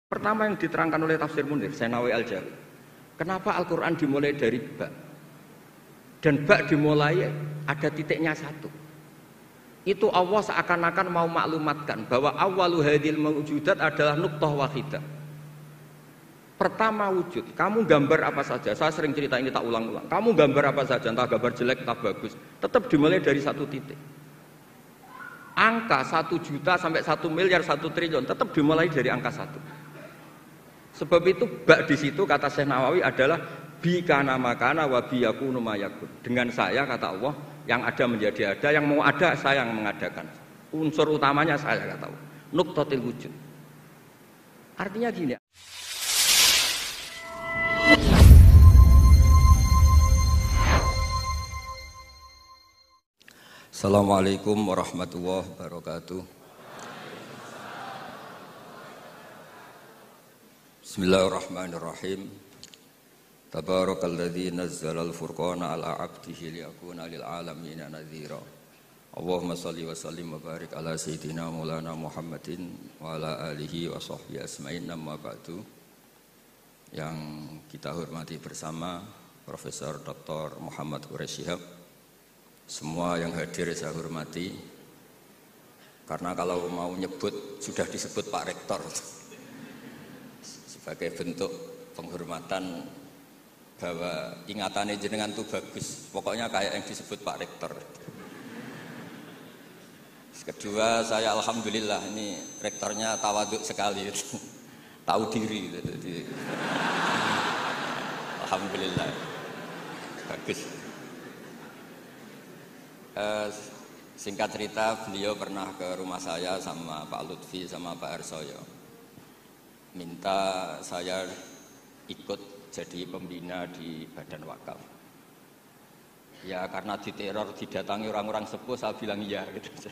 Pertama yang diterangkan oleh Tafsir Munir, Senawi Al-Jawi. Kenapa Al-Quran dimulai dari ba? Dan ba dimulai ada titiknya satu. Itu Allah seakan-akan mau maklumatkan bahwa awalu hadil mawujudat adalah nuqtah wahidah. Pertama wujud, kamu gambar apa saja, saya sering cerita ini tak ulang-ulang. Kamu gambar apa saja, entah gambar jelek, entah bagus, tetap dimulai dari satu titik. Angka 1 juta sampai 1 miliar, 1 triliun tetap dimulai dari angka 1. Sebab itu bak di situ kata Syekh Nawawi adalah bi kana makana wa bi yakunu mayakun. Dengan saya kata Allah yang ada menjadi ada, yang mau ada saya yang mengadakan. Unsur utamanya saya kata Allah. Nuqtatil wujud. Artinya gini. Assalamualaikum warahmatullahi wabarakatuh. Bismillahirrahmanirrahim. Tabarakalladzi nazzala al-furqana ala 'abdihi liyakuna lil 'alamin nadhira. Allahumma shalli wa sallim wa barik ala sayyidina Maulana Muhammadin wa ala alihi wa sahbihi asma'in amma ba'du. Yang kita hormati bersama Profesor Dr. Muhammad Quraish Shihab. Semua yang hadir saya hormati. Karena kalau mau nyebut sudah disebut Pak Rektor. Sebagai bentuk penghormatan bahwa ingatannya jenengan itu bagus, pokoknya kayak yang disebut Pak Rektor. Kedua, saya alhamdulillah ini rektornya tawaduk sekali, tahu diri, jadi alhamdulillah bagus. Singkat cerita, beliau pernah ke rumah saya sama Pak Lutfi sama Pak Arsoyo. Minta saya ikut jadi pembina di Badan Wakaf. Ya karena diteror, didatangi orang-orang sepuh, saya bilang iya gitu.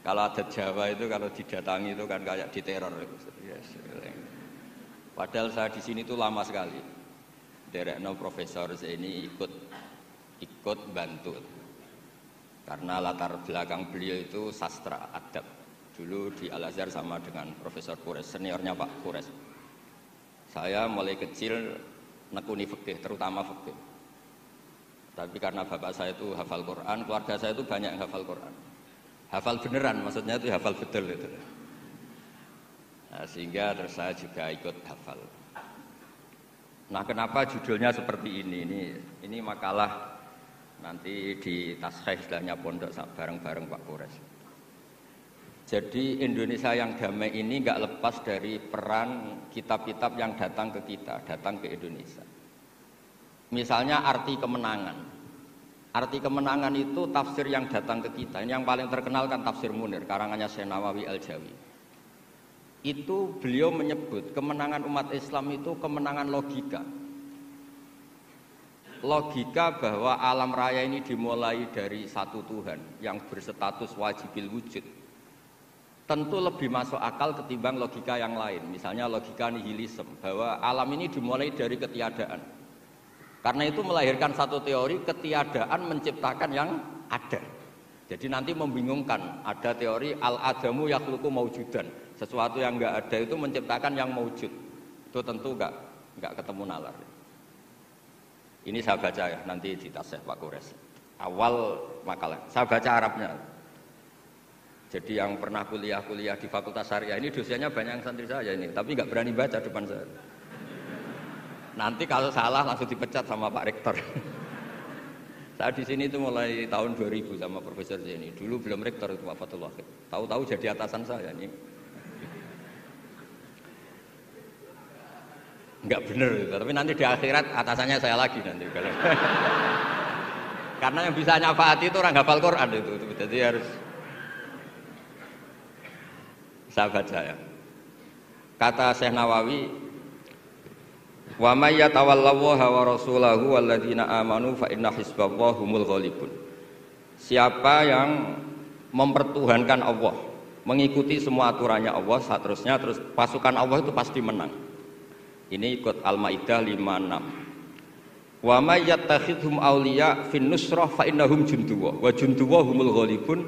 Kalau adat Jawa itu kalau didatangi itu kan kayak diteror. Yes. Padahal saya di sini tuh lama sekali. Derekno Profesor ini ikut bantu. Karena latar belakang beliau itu sastra adab. Dulu di Al-Azhar sama dengan Profesor Quraish, seniornya Pak Quraish. Saya mulai kecil nekuni fikih, terutama fikih. Tapi karena bapak saya itu hafal Quran, keluarga saya itu banyak yang hafal Quran. Hafal beneran, maksudnya itu hafal betul itu. Nah, sehingga terus saya juga ikut hafal. Nah, kenapa judulnya seperti ini? Ini makalah nanti di taskhih istilahnya pondok bareng-bareng Pak Quraish. Jadi Indonesia yang damai ini nggak lepas dari peran kitab-kitab yang datang ke kita, datang ke Indonesia. Misalnya arti kemenangan. Arti kemenangan itu tafsir yang datang ke kita. Ini yang paling terkenal kan Tafsir Munir, karangannya Syekh Nawawi Al-Jawi. Itu beliau menyebut kemenangan umat Islam itu kemenangan logika. Logika bahwa alam raya ini dimulai dari satu Tuhan yang berstatus wajibil wujud. Tentu lebih masuk akal ketimbang logika yang lain. Misalnya logika nihilisme, bahwa alam ini dimulai dari ketiadaan. Karena itu melahirkan satu teori ketiadaan menciptakan yang ada. Jadi nanti membingungkan, ada teori al-adamu yakhluqu maujudan. Sesuatu yang enggak ada itu menciptakan yang maujud. Itu tentu enggak ketemu nalar. Ini saya baca ya, nanti di tasih Pak Quraish. Awal makalah, saya baca Arabnya. Jadi yang pernah kuliah di Fakultas Syariah ini dosennya banyak yang santri saya ini, tapi nggak berani baca depan saya. Nanti kalau salah langsung dipecat sama Pak Rektor. Saya di sini itu mulai tahun 2000 sama Profesor Zeni. Dulu belum Rektor itu Pak Fathul Wahid. Tahu-tahu jadi atasan saya ini. Nggak bener, tapi nanti di akhirat atasannya saya lagi nanti. Karena yang bisa nyafaati itu orang hafal Quran itu, jadi harus. Saya baca ya. Kata Syekh Nawawi, wa may yatawallallaha wa rasulahu walladzina amanu fa inna hizballahi humul ghalibun. Siapa yang mempertuhankan Allah, mengikuti semua aturannya Allah, seterusnya terus pasukan Allah itu pasti menang. Ini ikut Al-Maidah 56. Wa may yattakhidhum awliya fin nusrah fa innahum junduwa wa junduwa humul ghalibun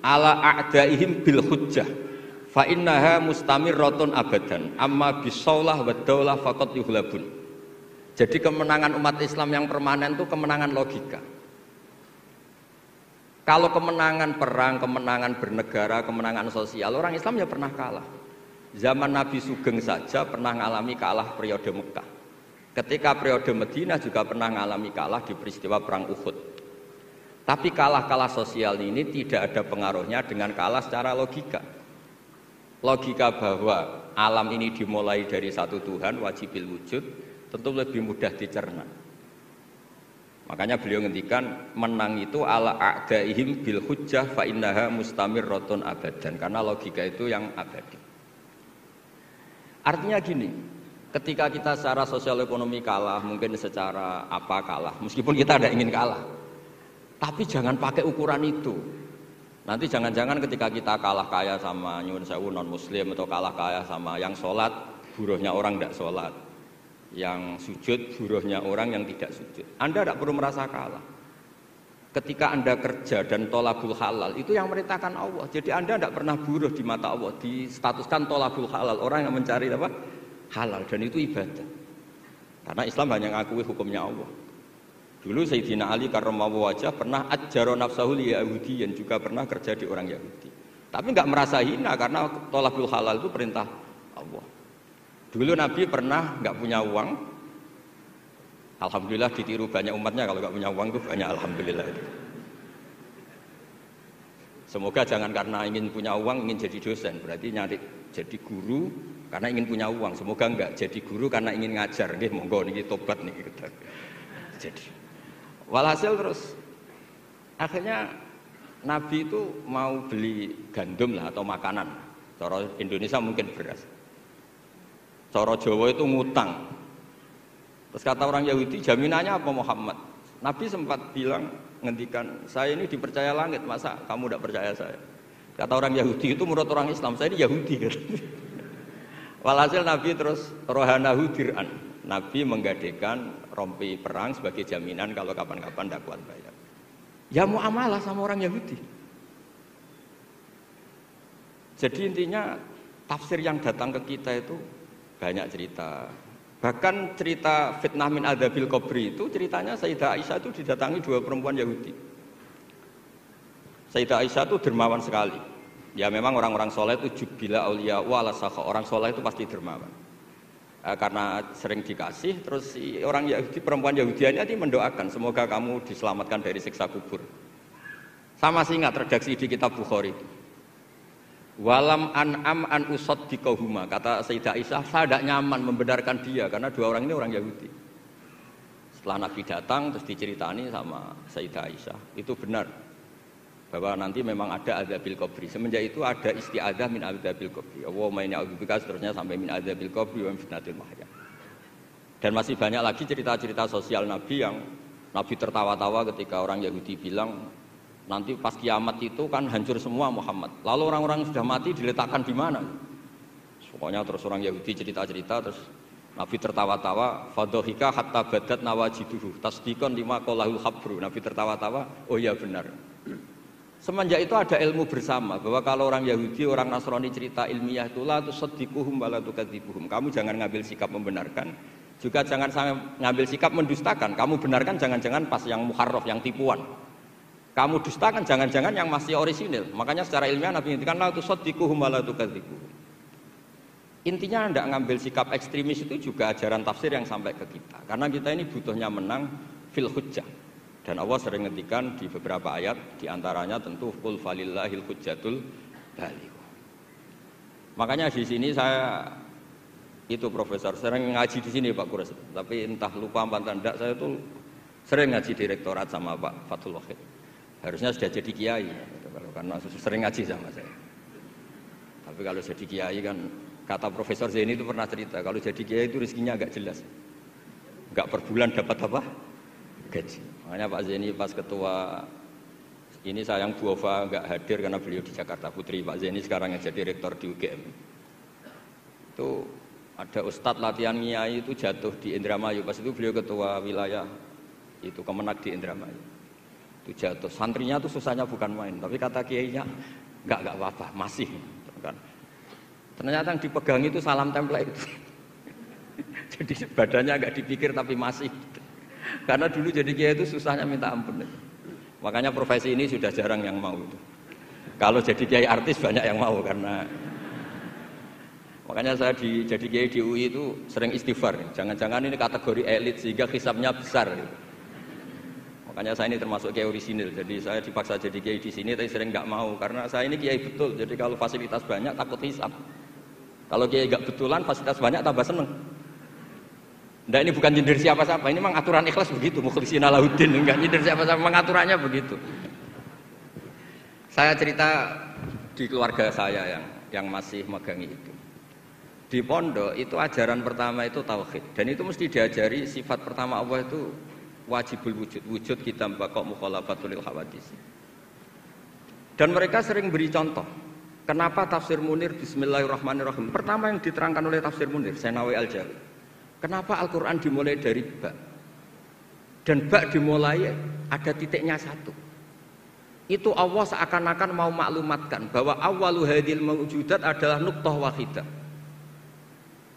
ala a'daihim bil hujjah. Fa innaha mustamirratun abadan amma bisaulah wa daulah faqat yuhlabun. Jadi kemenangan umat Islam yang permanen itu kemenangan logika. Kalau kemenangan perang, kemenangan bernegara, kemenangan sosial, orang Islam ya pernah kalah. Zaman Nabi Sugeng saja pernah mengalami kalah periode Mekah. Ketika periode Madinah juga pernah mengalami kalah di peristiwa perang Uhud. Tapi kalah-kalah sosial ini tidak ada pengaruhnya dengan kalah secara logika. Logika bahwa alam ini dimulai dari satu Tuhan, wajibil wujud, tentu lebih mudah dicerna. Makanya beliau ngendikan menang itu ala a'daihim bil hujjah fa innaha mustamirratun abadan, karena logika itu yang abadi. Artinya gini, ketika kita secara sosial ekonomi kalah, mungkin secara apa kalah, meskipun kita ada ingin kalah, tapi jangan pakai ukuran itu. Nanti jangan-jangan ketika kita kalah kaya sama nyuwun sewu non muslim atau kalah kaya sama yang sholat, buruhnya orang tidak sholat, yang sujud buruhnya orang yang tidak sujud. Anda tidak perlu merasa kalah. Ketika Anda kerja dan tolabul halal, itu yang merintahkan Allah. Jadi Anda tidak pernah buruh di mata Allah, distatuskan tolabul halal, orang yang mencari apa? Halal, dan itu ibadah. Karena Islam hanya mengakui hukumnya Allah. Dulu Sayyidina Ali karramallahu wajhah pernah ajjaro nafsahu li Yahudiyan, juga pernah kerja di orang Yahudi. Tapi enggak merasa hina karena tolabul halal itu perintah Allah. Dulu Nabi pernah enggak punya uang. Alhamdulillah ditiru banyak umatnya, kalau enggak punya uang itu banyak alhamdulillah itu. Semoga jangan karena ingin punya uang ingin jadi dosen, berarti nyari jadi guru karena ingin punya uang. Semoga enggak jadi guru karena ingin ngajar. Nggih monggo niki tobat niki. Jadi walhasil terus akhirnya Nabi itu mau beli gandum lah atau makanan. Cara Indonesia mungkin beras. Cara Jawa itu ngutang. Terus kata orang Yahudi, jaminannya apa Muhammad? Nabi sempat bilang, ngendikan, saya ini dipercaya langit, masa kamu tidak percaya saya? Kata orang Yahudi itu menurut orang Islam, saya ini Yahudi. Walhasil Nabi terus rohanahu dir'an. Nabi menggadekan rompi perang sebagai jaminan kalau kapan-kapan tidak kuat bayar. Ya muamalah sama orang Yahudi. Jadi intinya tafsir yang datang ke kita itu banyak cerita. Bahkan cerita fitnah min adzabil qabri itu ceritanya Sayyidah Aisyah itu didatangi dua perempuan Yahudi. Sayyidah Aisyah itu dermawan sekali. Ya memang orang-orang soleh itu jubila auliya wala sakha. Orang soleh itu pasti dermawan. Karena sering dikasih, terus si orang Yahudi, perempuan Yahudianya ini mendoakan semoga kamu diselamatkan dari siksa kubur. Sama sih ingat redaksi di kitab Bukhari itu. Walam an'am an usaddiqahuma, kata Sayyidah Aisyah, saya tidak nyaman membenarkan dia karena dua orang ini orang Yahudi. Setelah Nabi datang terus diceritani sama Sayyidah Aisyah, itu benar bahwa nanti memang ada adzabil qabri. Semenjak itu ada isti'adzah min adzabil qabri. Allahumma inni a'udzubika seterusnya sampai min adzabil qabri wa min fitnatil mahya. Dan masih banyak lagi cerita-cerita sosial Nabi yang Nabi tertawa-tawa ketika orang Yahudi bilang nanti pas kiamat itu kan hancur semua Muhammad. Lalu orang-orang yang sudah mati diletakkan di mana? Pokoknya terus orang Yahudi cerita-cerita terus Nabi tertawa-tawa, fadhahika hatta badat nawajiduhu tasdiqan lima qalahul habru. Nabi tertawa-tawa, oh ya benar. Semenjak itu ada ilmu bersama bahwa kalau orang Yahudi, orang Nasrani cerita ilmiah itu la tusaddiquhum wa la tukadzibuhum. Kamu jangan ngambil sikap membenarkan, juga jangan sampai ngambil sikap mendustakan. Kamu benarkan jangan-jangan pas yang muharraf, yang tipuan. Kamu dustakan jangan-jangan yang masih orisinil. Makanya secara ilmiah Nabi ngintikan la tusaddiquhum wa la tukadzibuhum. Intinya tidak ngambil sikap ekstremis itu juga ajaran tafsir yang sampai ke kita. Karena kita ini butuhnya menang fil hujjah. Dan Allah sering ngendikan di beberapa ayat, diantaranya tentu qul falillahil hujjatul baligh. Makanya di sini saya itu profesor sering ngaji di sini Pak Kures, tapi entah lupa apa tidak, saya tuh sering ngaji direktorat sama Pak Fathul Wahid. Harusnya sudah jadi kiai, karena sering ngaji sama saya. Tapi kalau jadi kiai kan kata Profesor Zaini itu pernah cerita, kalau jadi kiai itu rezekinya agak jelas, nggak per bulan dapat apa gaji. Makanya Pak Zaini pas ketua ini sayang Bu Ova nggak hadir karena beliau di Jakarta Putri. Pak Zaini sekarang yang jadi rektor di UGM. Itu ada ustadz latihan kiai itu jatuh di Indramayu. Pas itu beliau ketua wilayah itu Kemenak di Indramayu. Itu jatuh. Santrinya tuh susahnya bukan main, tapi kata kiainya nggak apa-apa, masih kan. Ternyata yang dipegang itu salam template itu. Jadi badannya agak dipikir tapi masih. Karena dulu jadi kiai itu susahnya minta ampun. Makanya profesi ini sudah jarang yang mau itu. Kalau jadi kiai artis banyak yang mau karena makanya saya jadi kiai di UI itu sering istighfar. Jangan-jangan ini kategori elit sehingga hisabnya besar. Makanya saya ini termasuk kiai orisinil. Jadi saya dipaksa jadi kiai di sini tapi sering nggak mau karena saya ini kiai betul. Jadi kalau fasilitas banyak takut hisab. Kalau kiai nggak betulan fasilitas banyak tambah seneng. Nah ini bukan nyindir siapa-siapa, ini memang aturan ikhlas begitu, mukhlisina lahuddin, enggak nyindir siapa-siapa, memang aturannya begitu. Saya cerita di keluarga saya yang masih megangi itu. Di pondok itu ajaran pertama itu tauhid, dan itu mesti diajari sifat pertama Allah itu wajibul wujud, wujud kita mbakok mukhalafatul lil hawadis. Dan mereka sering beri contoh. Kenapa tafsir Munir Bismillahirrahmanirrahim? Pertama yang diterangkan oleh tafsir Munir, Senawi Al-Jawi. Kenapa Al-Quran dimulai dari ba? Dan ba dimulai ada titiknya satu. Itu Allah seakan-akan mau maklumatkan bahwa awalu hadil mawujudat adalah nuqtah wahidah.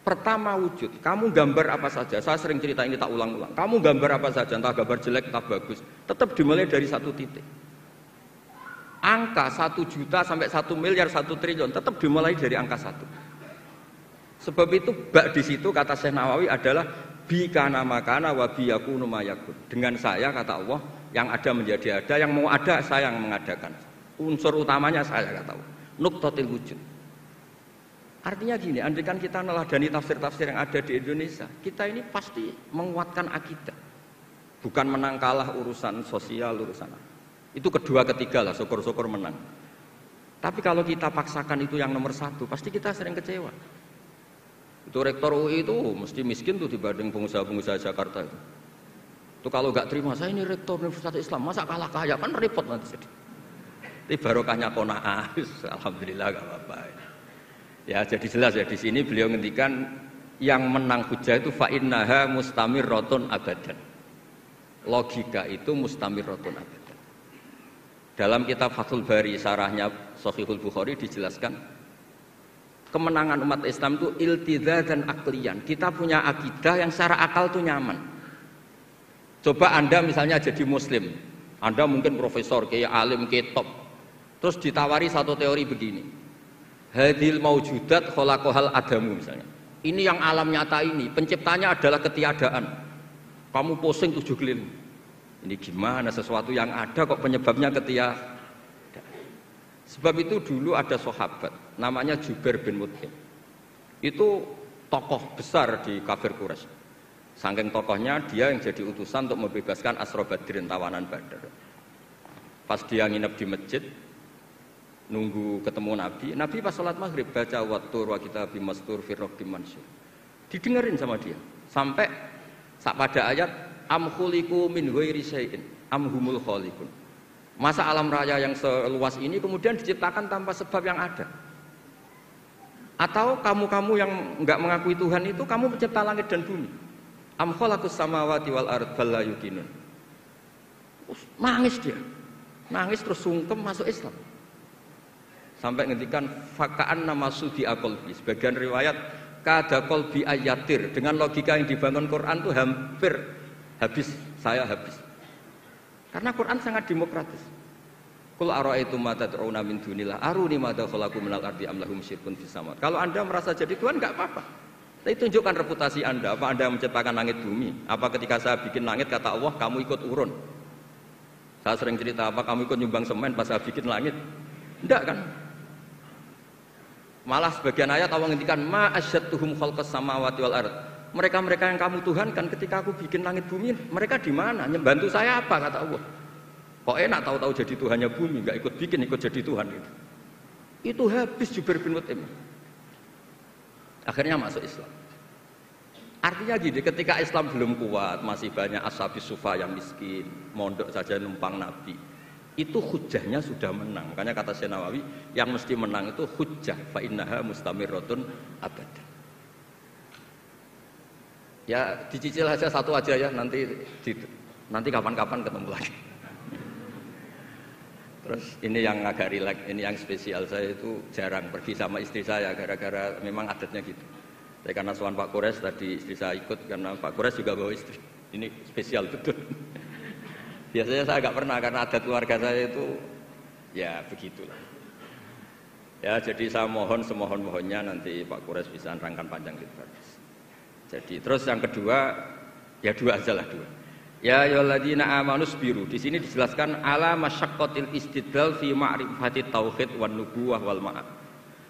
Pertama wujud, kamu gambar apa saja. Saya sering cerita ini tak ulang-ulang. Kamu gambar apa saja, entah gambar jelek, entah bagus, tetap dimulai dari satu titik. Angka 1 juta sampai 1 miliar 1 triliun tetap dimulai dari angka 1. Sebab itu bak di situ kata Syekh Nawawi adalah bi kana makana wa bi yakunu mayakun. Dengan saya kata Allah yang ada menjadi ada, yang mau ada saya yang mengadakan. Unsur utamanya saya kata Allah. Nuqtatil wujud. Artinya gini, andaikan kita neladani tafsir-tafsir yang ada di Indonesia, kita ini pasti menguatkan akidah. Bukan menang kalah urusan sosial, urusan itu kedua ketiga lah, syukur-syukur menang. Tapi kalau kita paksakan itu yang nomor satu, pasti kita sering kecewa. Itu rektor UI itu mesti miskin tuh dibanding pengusaha-pengusaha Jakarta itu. Itu kalau nggak terima, saya ini rektor Universitas Islam, masa kalah kaya, kan repot nanti jadi. Tapi barokahnya qanaah, alhamdulillah gak apa-apa. Ya jadi jelas ya di sini beliau ngendikan yang menang hujah itu fa innaha mustamirratun abadan. Logika itu mustamirratun abadan. Dalam kitab Fathul Bari sarahnya Shahihul Bukhari dijelaskan kemenangan umat Islam itu iltidza dan aklian. Kita punya akidah yang secara akal itu nyaman. Coba Anda misalnya jadi muslim, Anda mungkin profesor, kayak alim, kayak top. Terus ditawari satu teori begini. Hadil maujudat khalaqahal adamu misalnya. Ini yang alam nyata ini, penciptanya adalah ketiadaan. Kamu pusing 7 keliling. Ini gimana sesuatu yang ada kok penyebabnya ketiadaan? Sebab itu dulu ada sahabat namanya Jubair bin Mut'im. Itu tokoh besar di kafir Quraisy. Saking tokohnya dia yang jadi utusan untuk membebaskan Asra Badrin, tawanan Badar. Pas dia nginep di masjid nunggu ketemu Nabi, Nabi pas sholat maghrib baca wattur wa kitabim mastur fi raqqim mansur. Didengerin sama dia sampai pada ayat am khuliqu min ghairi syai'in am humul khaliqun. Masa alam raya yang seluas ini kemudian diciptakan tanpa sebab yang ada? Atau kamu-kamu yang enggak mengakui Tuhan itu kamu pencipta langit dan bumi? Am khalaqus samawati wal ard bal la yuqinun. Nangis dia. Nangis terus sungkem masuk Islam. Sampai ngendikan faka'an nama sudi aqalbi. Sebagian riwayat kada qalbi ayatir. Dengan logika yang dibangun Quran itu hampir habis, saya habis. Karena Quran sangat demokratis. Qul ara'aytum ma tad'una min dunillah aruni madza khalaqu minal ardi am lahum syirkun fis samawati. Kalau Anda merasa jadi Tuhan enggak apa-apa. Tapi tunjukkan reputasi Anda. Apa Anda menciptakan langit bumi? Apa ketika saya bikin langit kata Allah kamu ikut urun? Saya sering cerita apa kamu ikut nyumbang semen pas saya bikin langit? Enggak kan? Malah sebagian ayat Allah ngendikan ma asyadtuhum khalqas samawati wal ard. Mereka-mereka yang kamu Tuhan kan ketika aku bikin langit bumi, mereka di mana? Membantu saya apa kata Allah? Kok enak tahu-tahu jadi Tuhannya bumi, nggak ikut bikin, ikut jadi Tuhan gitu. Itu habis Jubair bin Mut'im. Akhirnya masuk Islam. Artinya gini, ketika Islam belum kuat, masih banyak ashabis sufa yang miskin, mondok saja numpang Nabi. Itu hujahnya sudah menang. Makanya kata Syekh Nawawi, yang mesti menang itu hujah fa innaha mustamirratun abadan. Ya dicicil aja satu aja ya, nanti kapan-kapan ketemu lagi. Terus ini yang agak rileks, ini yang spesial. Saya itu jarang pergi sama istri saya gara-gara memang adatnya gitu. Saya karena soal Pak Kores tadi istri saya ikut karena Pak Kores juga bawa istri. Ini spesial betul. Biasanya saya agak pernah karena adat keluarga saya itu ya begitulah. Ya jadi saya mohon semohon-mohonnya nanti Pak Kores bisa nerangkan panjang lebar. Jadi terus yang kedua ya dua aja lah dua. Ya ayyuhalladzina amanu sabiru. Di sini dijelaskan ala masyaqqatil istidlal fi ma'rifati tauhid wan nubuwah wal ma'ad.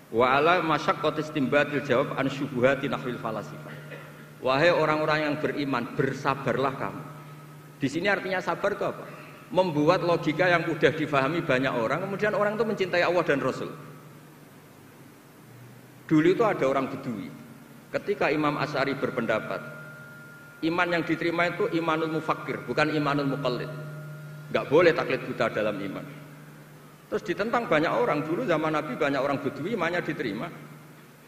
Wa ala masyaqqatis istinbatil jawab an syubuhati nahwil falasifah. Wahai orang-orang yang beriman, bersabarlah kamu. Di sini artinya sabar itu apa? Membuat logika yang mudah difahami banyak orang, kemudian orang itu mencintai Allah dan Rasul. Dulu itu ada orang Bedui. Ketika Imam Asy'ari berpendapat iman yang diterima itu imanul mufakkir, bukan imanul muqallid. Enggak boleh taklid buta dalam iman. Terus ditentang banyak orang. Dulu zaman Nabi banyak orang Bedui imannya diterima.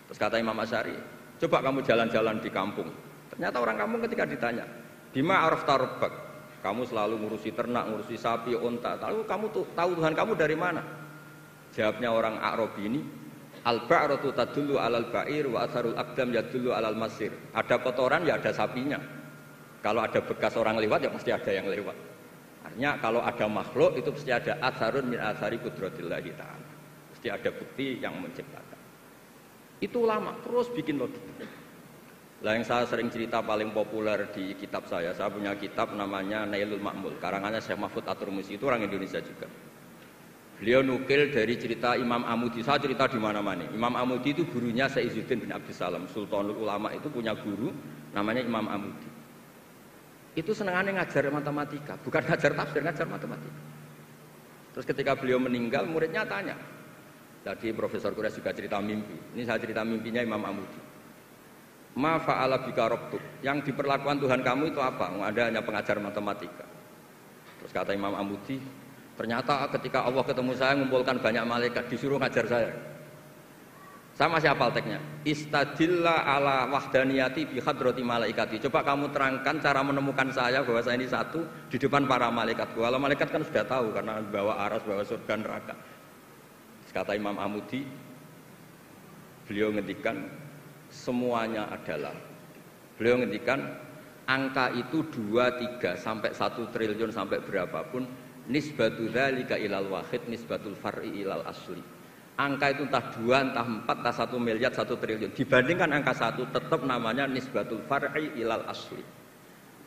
Terus kata Imam Asy'ari, coba kamu jalan-jalan di kampung. Ternyata orang kampung ketika ditanya, bima arafta rabbak? Kamu selalu ngurusi ternak, ngurusi sapi, unta. Lalu kamu tahu Tuhan kamu dari mana? Jawabnya orang A'rabi ini, al-ba'ratu tadullu 'alal ba'ir wa atharul aqdam yadullu 'alal masir. Ada kotoran ya ada sapinya. Kalau ada bekas orang lewat ya pasti ada yang lewat. Artinya kalau ada makhluk itu pasti ada atharun min athari qudratillahi ta'ala. Pasti ada bukti yang menciptakan. Itu ulama terus bikin logika. Lah yang saya sering cerita paling populer di kitab saya punya kitab namanya Nailul Ma'mul, karangannya Syekh Mahfud At-Turmusi, itu orang Indonesia juga. Beliau nukil dari cerita Imam Amudi. Saya cerita di mana-mana. Imam Amudi itu gurunya Syekh Izzuddin bin Abdussalam, Sultanul Ulama, itu punya guru namanya Imam Amudi. Itu senangannya ngajar matematika, bukan ngajar tafsir, ngajar matematika. Terus ketika beliau meninggal, muridnya tanya. Tadi Profesor Kures juga cerita mimpi. Ini saya cerita mimpinya Imam Amudi. Ma fa'ala bika rabbuk, yang diperlakukan Tuhan kamu itu apa? Ada hanya pengajar matematika. Terus kata Imam Amudi, ternyata ketika Allah ketemu saya mengumpulkan banyak malaikat, disuruh ngajar saya. Saya masih hafal teksnya. Istadilla ala wahdaniyati bi hadrati malaikati. Coba kamu terangkan cara menemukan saya bahwa saya ini satu di depan para malaikat. Kalau malaikat kan sudah tahu karena bawa aras, bawa surga neraka. Kata Imam Amudi, beliau ngendikan semuanya adalah. Beliau ngendikan angka itu 2, 3 sampai 1 triliun sampai berapapun, nisbatu dzalika ilal wahid nisbatul far'i ilal asli. Angka itu entah 2, entah 4, entah 1 miliar, 1 triliun. Dibandingkan angka 1 tetap namanya nisbatul far'i ilal asli.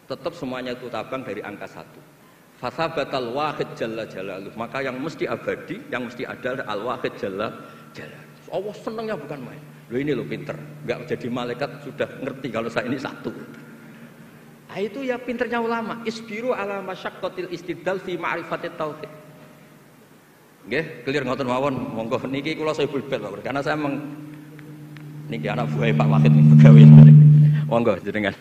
Tetap semuanya itu tabang dari angka 1. Fasabatal wahid jalla jalaluh. Maka yang mesti abadi, yang mesti ada al-wahid jalla jalaluh. Allah senangnya bukan main. Loh ini loh pinter. Enggak jadi malaikat sudah ngerti kalau saya ini satu. Nah, itu ya pinternya ulama. Isbiru ala masyaqqatil istidlal fi ma'rifatit tauhid. Nggih, clear ngoten mawon. Monggo niki kula saya bulbet karena saya niki anak buah Pak Wahid pegawe. Monggo jenengan.